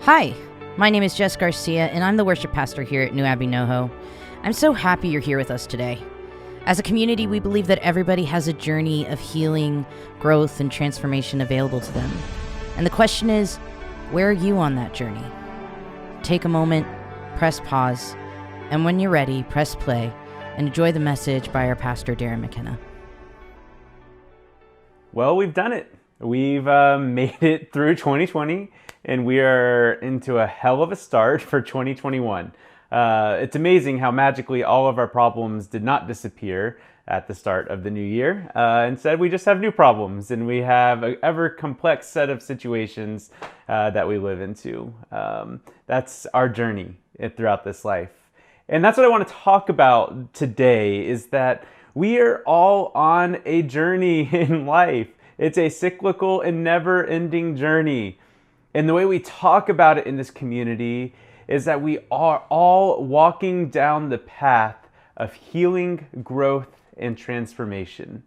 Hi, my name is Jess Garcia, and I'm the worship pastor here at New Abbey NoHo. I'm so happy you're here with us today. As a community, we believe that everybody has a journey of healing, growth, and transformation available to them. And the question is, where are you on that journey? Take a moment, press pause, and when you're ready, press play, and enjoy the message by our pastor, Darren McKenna. Well, we've done it. We've made it through 2020, and we are into a hell of a start for 2021. It's amazing how magically all of our problems did not disappear at the start of the new year. Instead, we just have new problems, and we have an ever complex set of situations that we live into. That's our journey throughout this life. And that's what I want to talk about today, is that we are all on a journey in life. It's a cyclical and never-ending journey. And the way we talk about it in this community is that we are all walking down the path of healing, growth, and transformation.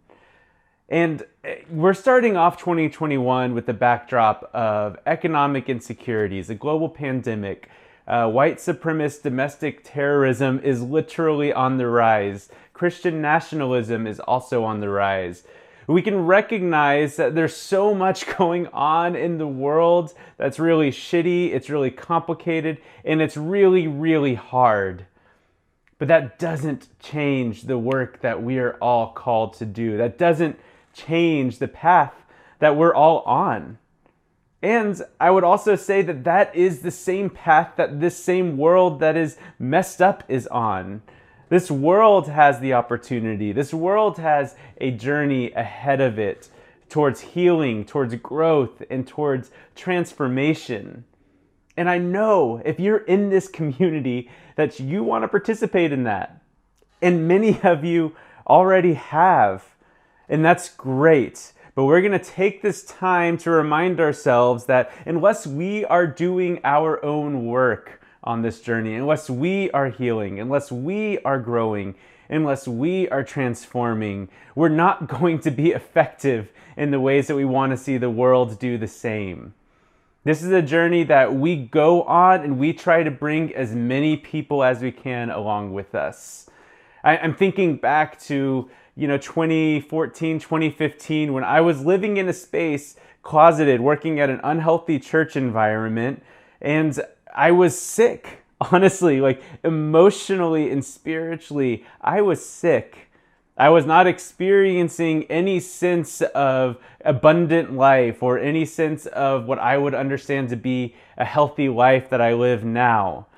And we're starting off 2021 with the backdrop of economic insecurities, a global pandemic. White supremacist domestic terrorism is literally on the rise. Christian nationalism is also on the rise. We can recognize that there's so much going on in the world that's really shitty, it's really complicated, and it's really, really hard. But that doesn't change the work that we are all called to do. That doesn't change the path that we're all on. And I would also say that that is the same path that this same world that is messed up is on. This world has the opportunity. This world has a journey ahead of it towards healing, towards growth, and towards transformation. And I know if you're in this community that you want to participate in that. And many of you already have. And that's great. But we're going to take this time to remind ourselves that unless we are doing our own work on this journey, unless we are healing, unless we are growing, unless we are transforming, we're not going to be effective in the ways that we want to see the world do the same. This is a journey that we go on, and we try to bring as many people as we can along with us. I'm thinking back to 2014, 2015, when I was living in a space, closeted, working at an unhealthy church environment, and I was sick, honestly, like emotionally and spiritually, I was sick. I was not experiencing any sense of abundant life or any sense of what I would understand to be a healthy life that I live now.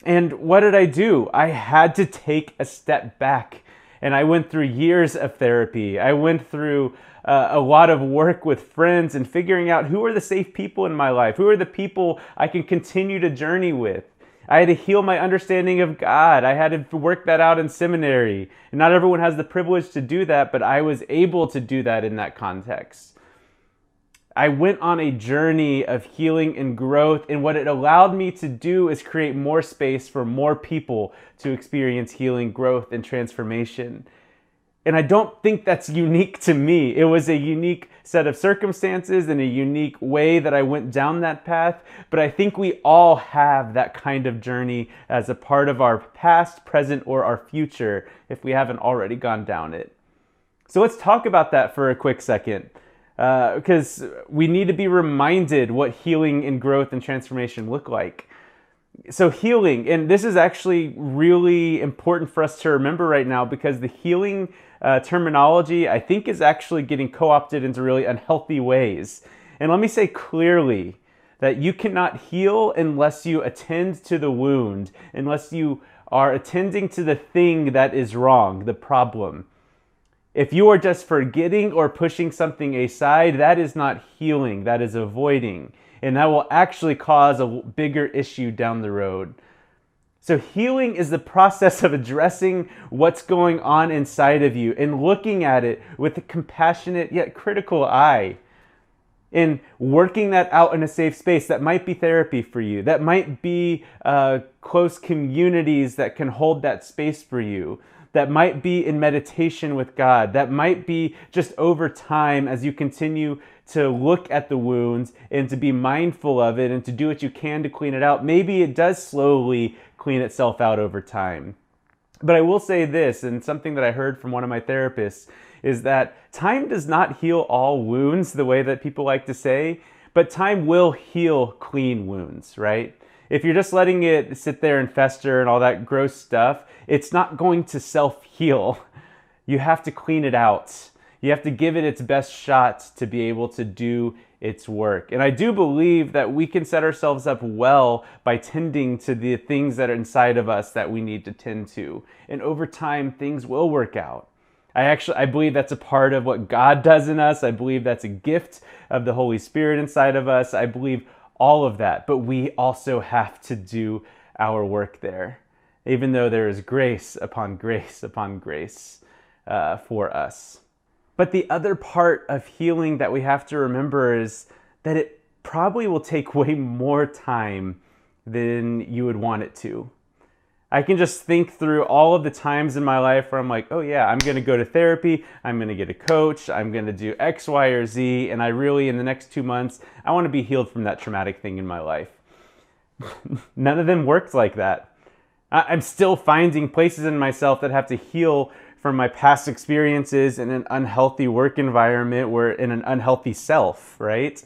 And what did I do? I had to take a step back. And I went through years of therapy. I went through a lot of work with friends and figuring out who are the safe people in my life, who are the people I can continue to journey with. I had to heal my understanding of God. I had to work that out in seminary. And not everyone has the privilege to do that, but I was able to do that in that context. I went on a journey of healing and growth, and what it allowed me to do is create more space for more people to experience healing, growth, and transformation. And I don't think that's unique to me. It was a unique set of circumstances and a unique way that I went down that path, but I think we all have that kind of journey as a part of our past, present, or our future if we haven't already gone down it. So let's talk about that for a quick second. Because we need to be reminded what healing and growth and transformation look like. So healing, and this is actually really important for us to remember right now, because the healing terminology, I think, is actually getting co-opted into really unhealthy ways. And let me say clearly that you cannot heal unless you attend to the wound, unless you are attending to the thing that is wrong, the problem. If you are just forgetting or pushing something aside, that is not healing, that is avoiding. And that will actually cause a bigger issue down the road. So healing is the process of addressing what's going on inside of you and looking at it with a compassionate yet critical eye. And working that out in a safe space. That might be therapy for you. That might be close communities that can hold that space for you. That might be in meditation with God. That might be just over time as you continue to look at the wounds and to be mindful of it and to do what you can to clean it out, maybe it does slowly clean itself out over time. But I will say this, and something that I heard from one of my therapists, is that time does not heal all wounds the way that people like to say, but time will heal clean wounds, right? If you're just letting it sit there and fester and all that gross stuff, it's not going to self-heal. You have to clean it out. You have to give it its best shot to be able to do its work. And I do believe that we can set ourselves up well by tending to the things that are inside of us that we need to tend to. And over time, things will work out. I believe that's a part of what God does in us. I believe that's a gift of the Holy Spirit inside of us. I believe all of that. But we also have to do our work there, even though there is grace upon grace upon grace for us. But the other part of healing that we have to remember is that it probably will take way more time than you would want it to. I can just think through all of the times in my life where I'm like, oh yeah, I'm going to go to therapy, I'm going to get a coach, I'm going to do X, Y, or Z, and I really, in the next 2 months, I want to be healed from that traumatic thing in my life. None of them worked like that. I'm still finding places in myself that have to heal from my past experiences in an unhealthy work environment or in an unhealthy self, right?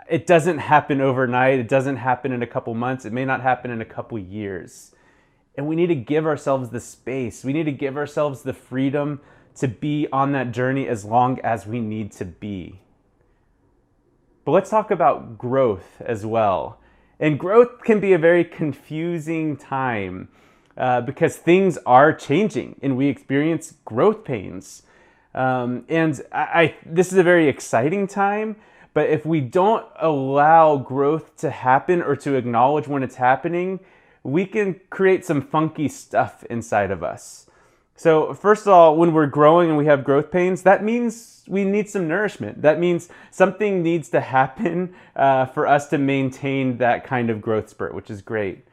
It doesn't happen overnight. It doesn't happen in a couple months. It may not happen in a couple years. And we need to give ourselves the space. We need to give ourselves the freedom to be on that journey as long as we need to be. But let's talk about growth as well. And growth can be a very confusing time because things are changing and we experience growth pains. This is a very exciting time. But if we don't allow growth to happen or to acknowledge when it's happening, we can create some funky stuff inside of us. So first of all, when we're growing and we have growth pains, that means we need some nourishment. That means something needs to happen for us to maintain that kind of growth spurt, which is great.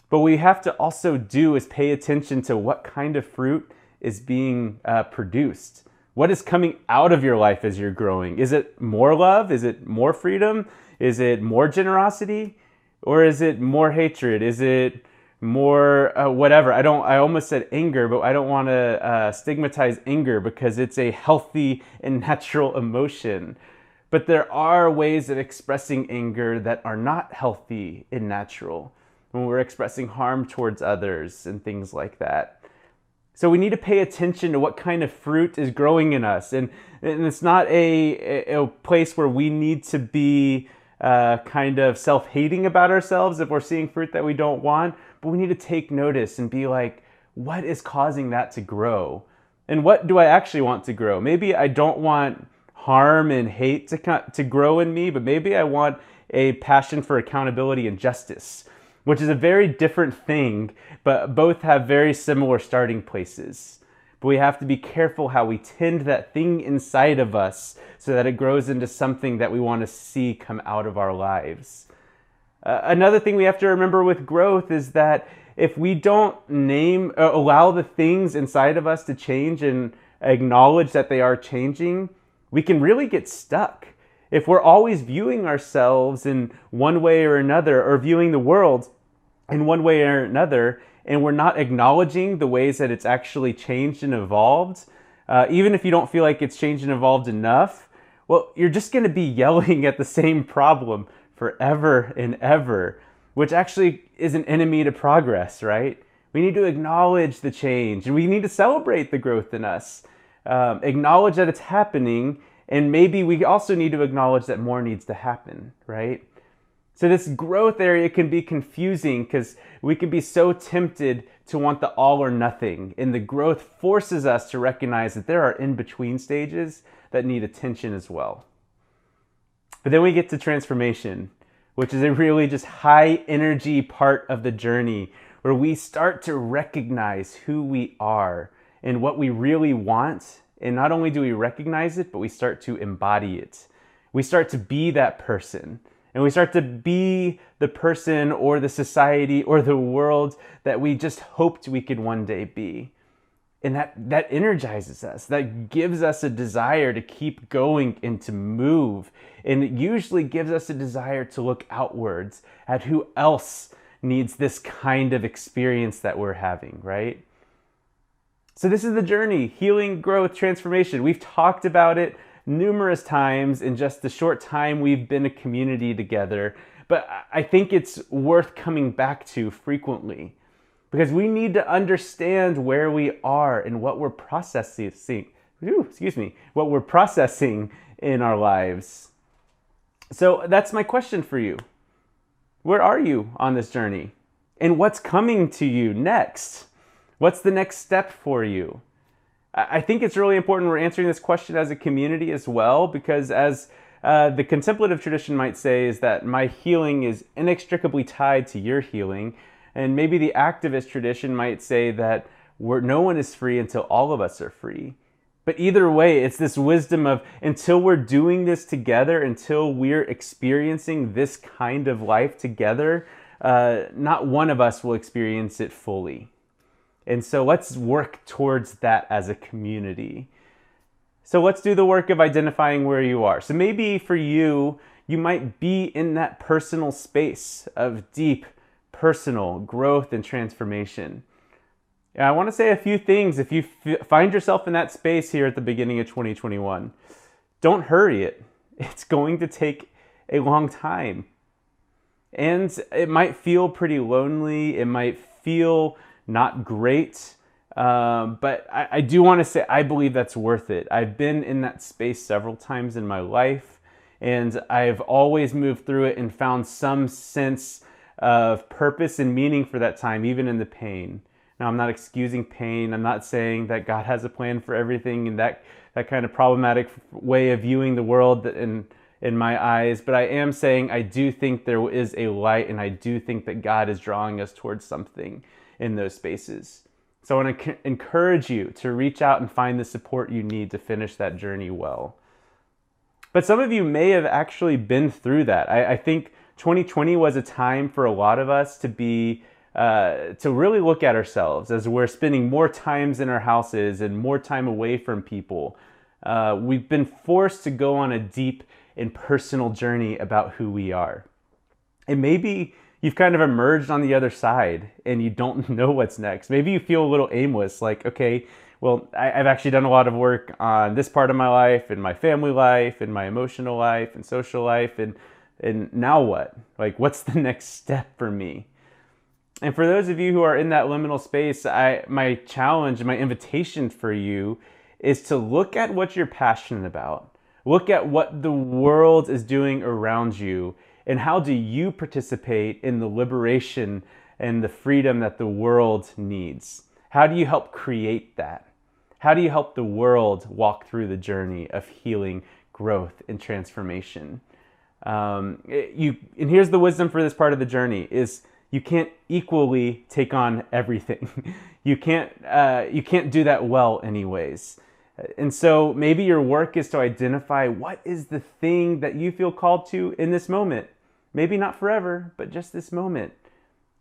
But what we have to also do is pay attention to what kind of fruit is being produced. What is coming out of your life as you're growing? Is it more love? Is it more freedom? Is it more generosity? Or is it more hatred? Is it more whatever? I almost said anger, but I don't want to stigmatize anger because it's a healthy and natural emotion. But there are ways of expressing anger that are not healthy and natural when we're expressing harm towards others and things like that. So we need to pay attention to what kind of fruit is growing in us. And it's not a place where we need to be kind of self-hating about ourselves if we're seeing fruit that we don't want. But we need to take notice and be like, what is causing that to grow? And what do I actually want to grow? Maybe I don't want harm and hate to grow in me, but maybe I want a passion for accountability and justice, which is a very different thing, but both have very similar starting places. But we have to be careful how we tend that thing inside of us so that it grows into something that we want to see come out of our lives. Another thing we have to remember with growth is that if we don't allow the things inside of us to change and acknowledge that they are changing, we can really get stuck. If we're always viewing ourselves in one way or another, or viewing the world in one way or another, and we're not acknowledging the ways that it's actually changed and evolved, even if you don't feel like it's changed and evolved enough, well, you're just going to be yelling at the same problem forever and ever, which actually is an enemy to progress, right? We need to acknowledge the change, and we need to celebrate the growth in us, acknowledge that it's happening, and maybe we also need to acknowledge that more needs to happen, right? So this growth area can be confusing because we can be so tempted to want the all or nothing. And the growth forces us to recognize that there are in-between stages that need attention as well. But then we get to transformation, which is a really just high energy part of the journey where we start to recognize who we are and what we really want. And not only do we recognize it, but we start to embody it. We start to be that person. And we start to be the person or the society or the world that we just hoped we could one day be. And that energizes us. That gives us a desire to keep going and to move. And it usually gives us a desire to look outwards at who else needs this kind of experience that we're having, right? So this is the journey: healing, growth, transformation. We've talked about it numerous times in just the short time we've been a community together, but I think it's worth coming back to frequently, because we need to understand where we are and what we're processing. What we're processing in our lives. So that's my question for you. Where are you on this journey? And what's coming to you next? What's the next step for you? I think it's really important we're answering this question as a community as well, because as the contemplative tradition might say, is that my healing is inextricably tied to your healing. And maybe the activist tradition might say that no one is free until all of us are free. But either way, it's this wisdom of, until we're doing this together, until we're experiencing this kind of life together, not one of us will experience it fully. And so let's work towards that as a community. So let's do the work of identifying where you are. So maybe for you, you might be in that personal space of deep personal growth and transformation. And I want to say a few things if you find yourself in that space here at the beginning of 2021. Don't hurry it. It's going to take a long time. And it might feel pretty lonely. It might feel not great. But I do want to say I believe that's worth it. I've been in that space several times in my life, and I've always moved through it and found some sense of purpose and meaning for that time, even in the pain. Now, I'm not excusing pain. I'm not saying that God has a plan for everything and that kind of problematic way of viewing the world in my eyes. But I am saying I do think there is a light, and I do think that God is drawing us towards something in those spaces. So I want to encourage you to reach out and find the support you need to finish that journey well. But some of you may have actually been through that. I think 2020 was a time for a lot of us to really look at ourselves as we're spending more times in our houses and more time away from people. We've been forced to go on a deep and personal journey about who we are. And maybe you've kind of emerged on the other side and you don't know what's next. Maybe you feel a little aimless, like, okay, well, I've actually done a lot of work on this part of my life, and my family life, and my emotional life, and social life, and now what? Like, what's the next step for me? And for those of you who are in that liminal space, my challenge, my invitation for you is to look at what you're passionate about. Look at what the world is doing around you, and how do you participate in the liberation and the freedom that the world needs? How do you help create that? How do you help the world walk through the journey of healing, growth, and transformation? And here's the wisdom for this part of the journey: is you can't equally take on everything. You can't do that well anyways. And so maybe your work is to identify what is the thing that you feel called to in this moment. Maybe not forever, but just this moment.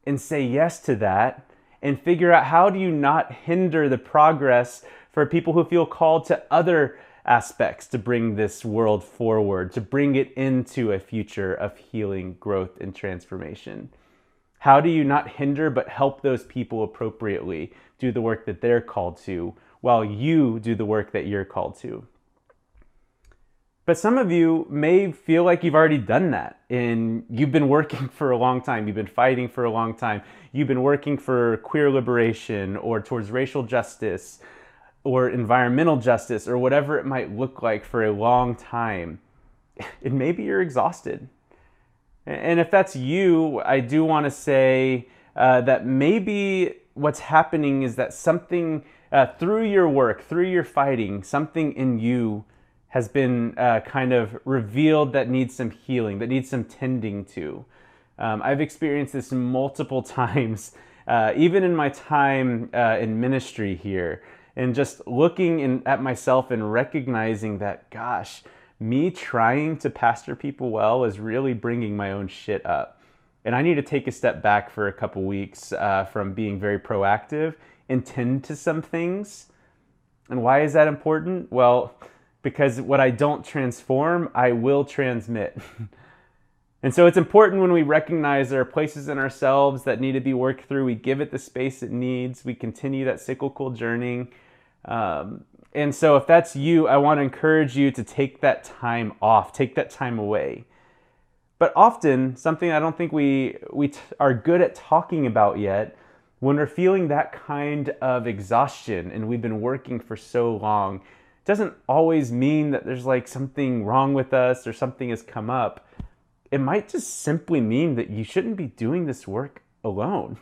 And say yes to that, and figure out how do you not hinder the progress for people who feel called to other aspects to bring this world forward, to bring it into a future of healing, growth, and transformation. How do you not hinder but help those people appropriately do the work that they're called to, while you do the work that you're called to? But some of you may feel like you've already done that, and you've been working for a long time. You've been fighting for a long time. You've been working for queer liberation, or towards racial justice, or environmental justice, or whatever it might look like for a long time. And maybe you're exhausted. And if that's you, I do want to say that maybe what's happening is that something through your work, through your fighting, something in you has been kind of revealed that needs some healing, that needs some tending to. I've experienced this multiple times, even in my time in ministry here, and just looking at myself and recognizing that, gosh, me trying to pastor people well is really bringing my own shit up. And I need to take a step back for a couple weeks from being very proactive and tend to some things. And why is that important? Well, because what I don't transform, I will transmit. And so it's important when we recognize there are places in ourselves that need to be worked through. We give it the space it needs. We continue that cyclical journey. And so if that's you, I want to encourage you to take that time off, take that time away. But often, something I don't think we are good at talking about yet, when we're feeling that kind of exhaustion and we've been working for so long, it doesn't always mean that there's like something wrong with us or something has come up. It might just simply mean that you shouldn't be doing this work alone.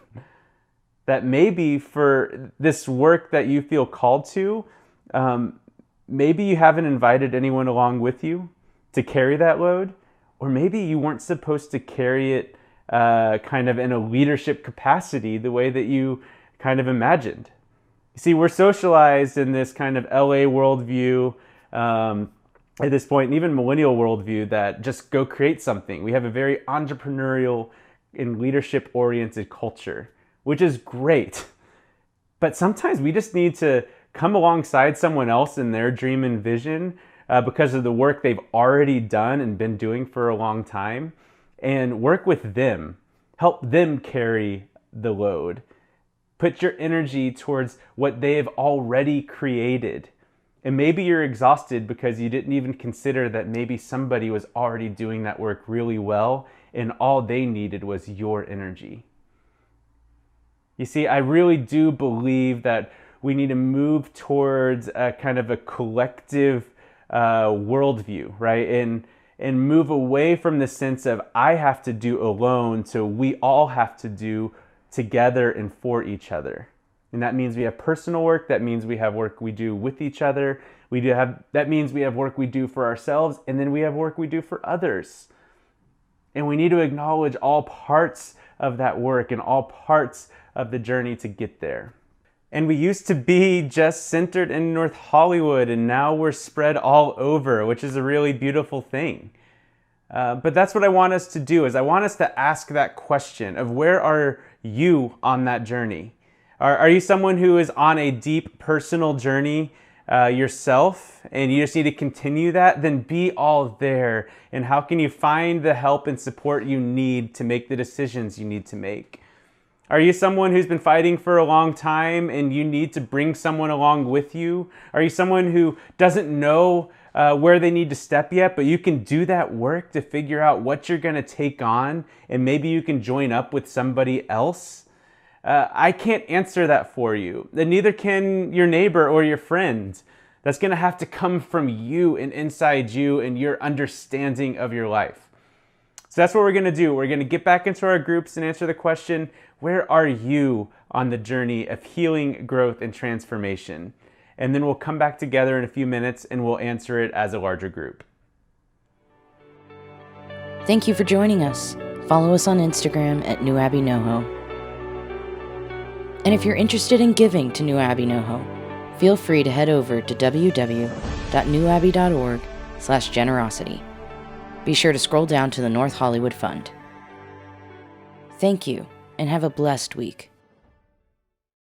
That maybe for this work that you feel called to, maybe you haven't invited anyone along with you to carry that load, or maybe you weren't supposed to carry it kind of in a leadership capacity the way that you kind of imagined. You see, we're socialized in this kind of LA worldview at this point, and even millennial worldview, that just go create something. We have a very entrepreneurial and leadership-oriented culture, which is great. But sometimes we just need to come alongside someone else in their dream and vision because of the work they've already done and been doing for a long time, and work with them, help them carry the load. Put your energy towards what they have already created. And maybe you're exhausted because you didn't even consider that maybe somebody was already doing that work really well and all they needed was your energy. You see, I really do believe that we need to move towards a kind of a collective worldview, right? And move away from the sense of I have to do alone to we all have to do together and for each other. And that means we have personal work. That means we have work we do with each other. That means we have work we do for ourselves, and then we have work we do for others. And we need to acknowledge all parts of that work and all parts of the journey to get there. And we used to be just centered in North Hollywood, and now we're spread all over, which is a really beautiful thing. But that's what I want us to do, is I want us to ask that question of where are you on that journey? Are you someone who is on a deep personal journey yourself, and you just need to continue that? Then be all there. And how can you find the help and support you need to make the decisions you need to make? Are you someone who's been fighting for a long time and you need to bring someone along with you? Are you someone who doesn't know where they need to step yet, but you can do that work to figure out what you're going to take on, and maybe you can join up with somebody else? I can't answer that for you. And neither can your neighbor or your friend. That's going to have to come from you and inside you and your understanding of your life. So that's what we're going to do. We're going to get back into our groups and answer the question, where are you on the journey of healing, growth, and transformation? And then we'll come back together in a few minutes and we'll answer it as a larger group. Thank you for joining us. Follow us on Instagram at New Abbey NoHo. And if you're interested in giving to New Abbey NoHo, feel free to head over to www.newabbey.org/generosity. Be sure to scroll down to the North Hollywood Fund. Thank you, and have a blessed week.